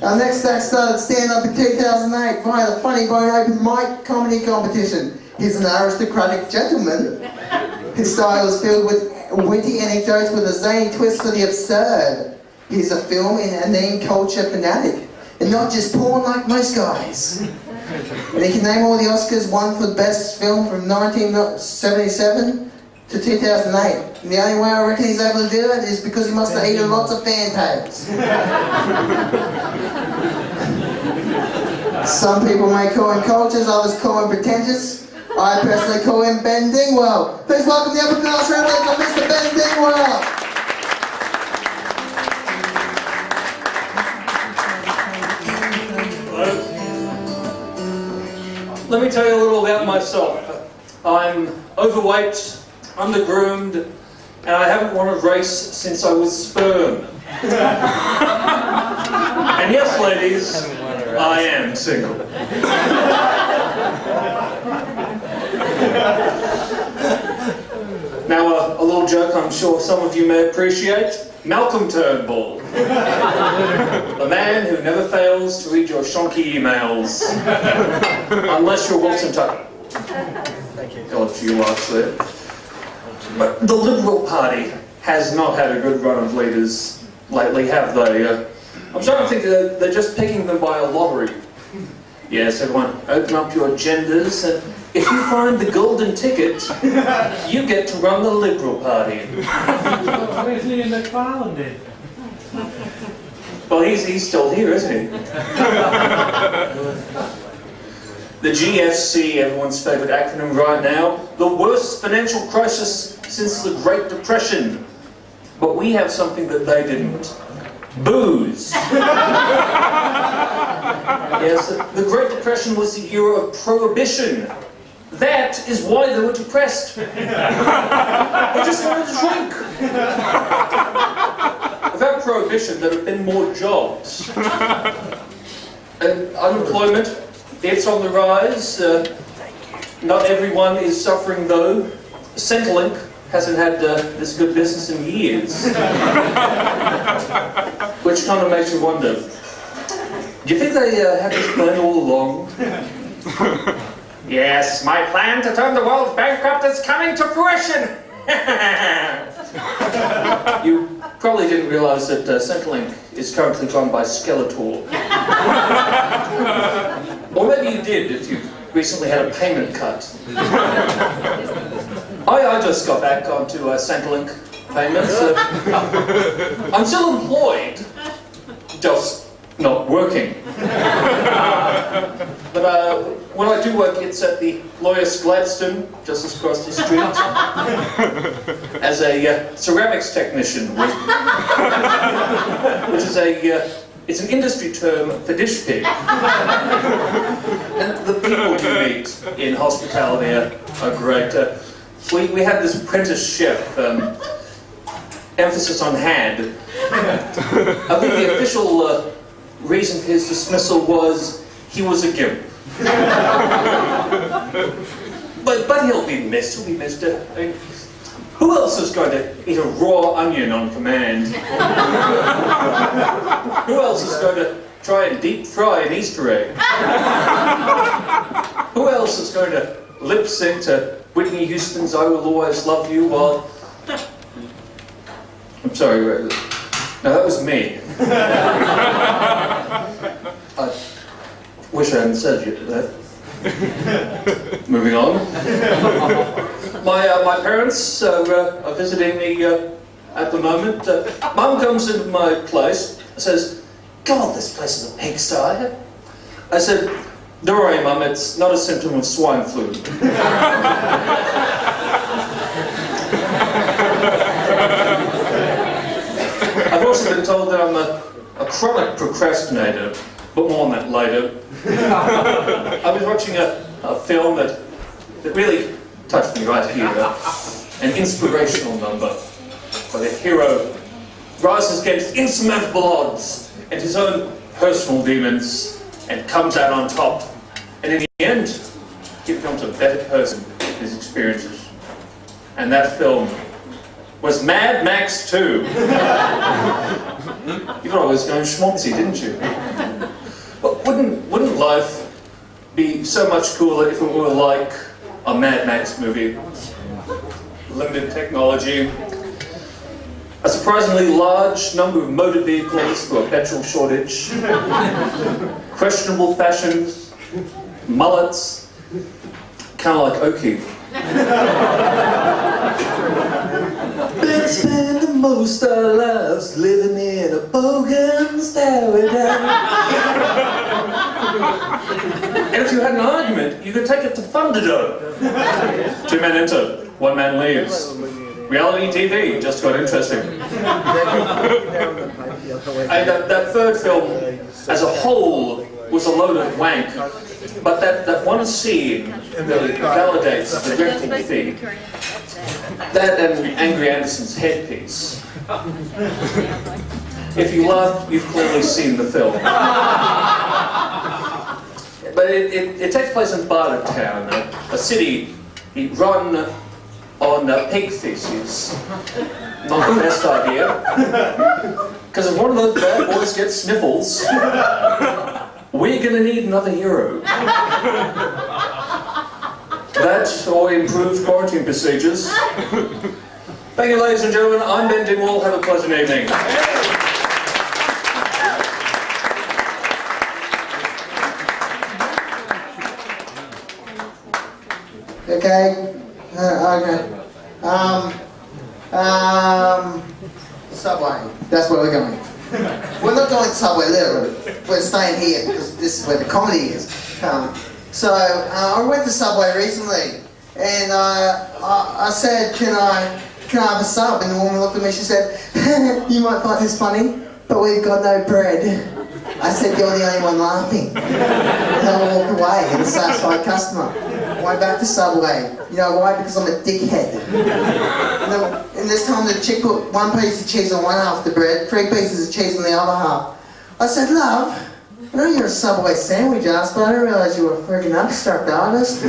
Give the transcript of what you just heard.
Our next act started stand-up in 2008 via the Funny Bone Open Mic Comedy Competition. He's an aristocratic gentleman. His style is filled with witty anecdotes with a zany twist for the absurd. He's a film and anime culture fanatic, and not just porn like most guys. And he can name all the Oscars won for the best film from 1977 to 2008. And the only way I reckon he's able to do it is because he must have eaten lots of fantails. Some people may call him cultures, others call him pretentious. I personally call him Ben Dingwell. Please welcome the upper class rounders of Mr. Ben Dingwell. Hello. Let me tell you a little about myself. I'm overweight, undergroomed, and I haven't won a race since I was sperm. And yes, ladies, I am single. Now, a little joke I'm sure some of you may appreciate. Malcolm Turnbull. The man who never fails to read your shonky emails. Unless you're Wilson Tucker. Thank you. Got a few laughs there. But the Liberal Party has not had a good run of leaders lately, have they? I'm starting to think that they're just picking them by a lottery. Yes, everyone, open up your agendas, and if you find the golden ticket, you get to run the Liberal Party. Where's Liam McFarlane then? Well, he's still here, isn't he? The GFC, everyone's favourite acronym right now, the worst financial crisis since the Great Depression. But we have something that they didn't. Booze. Yes, the Great Depression was the era of prohibition. That is why they were depressed. They just wanted to drink. Without prohibition, there have been more jobs. And unemployment, it's on the rise. Not everyone is suffering though. Centrelink hasn't had this good business in years. Which kind of makes you wonder, do you think they had this plan all along? Yes, my plan to turn the world bankrupt is coming to fruition! You probably didn't realise that Centrelink is currently run by Skeletor. Or maybe you did if you recently had a payment cut. I just got back onto Centrelink payments. I'm still employed, just not working. But when I do work, it's at the Lawyer's Gladstone, just across the street, as a ceramics technician, which is it's an industry term for dish pig. And the people you meet in hospitality are great. We had this apprentice chef, emphasis on had. I think the official reason for his dismissal was he was a gimp. But he'll be missed, I mean, who else is going to eat a raw onion on command? Who else is going to try and deep fry an Easter egg? Who else is going to lip sync to Whitney Houston's I Will Always Love You while... I'm sorry, no, that was me. I wish I hadn't said that. Moving on. My parents are visiting me at the moment. Mum comes into my place and says, God, this place is a pigsty. I said, don't worry, Mum, it's not a symptom of swine flu. I've also been told that I'm a chronic procrastinator, but more on that later. I was watching a film that really touched me right here. An inspirational number where the hero rises against insurmountable odds and his own personal demons and comes out on top. And in the end, he becomes a better person in his experiences. And that film was Mad Max 2. You thought I was going schmonzy, didn't you? be so much cooler if it were like a Mad Max movie. Limited technology, a surprisingly large number of motor vehicles for a petrol shortage, questionable fashions, mullets, kind of like O'Keefe. Been spending most of our lives living in a bogan's paradise. And if you had an argument, you could take it to Thunderdome. 2 men enter, 1 man leaves. Reality TV just got interesting. And that third film, as a whole, was a load of wank. But that one scene really validates the rental theme. That and Angry Anderson's headpiece. If you laughed, you've clearly seen the film. But it takes place in Bartertown, a city run on pig feces. Not the best idea. Because if one of those bad boys gets sniffles, we're going to need another hero. That or improved quarantine procedures. Thank you, ladies and gentlemen. I'm Ben Dingwell. Have a pleasant evening. Okay. Okay. Subway. That's where we're going. We're not going to Subway, literally. We're staying here because this is where the comedy is. So I went to Subway recently, and I said, "Can I have a sub?" And the woman looked at me. She said, "You might find this funny, but we've got no bread." I said, "You're the only one laughing." And I walked away, and a satisfied customer. Went back to Subway. You know why? Because I'm a dickhead. And this time the chick put 1 piece of cheese on one half of the bread, 3 pieces of cheese on the other half. I said, "Love, I know you're a Subway sandwich ass, but I didn't realise you were a freaking abstract artist."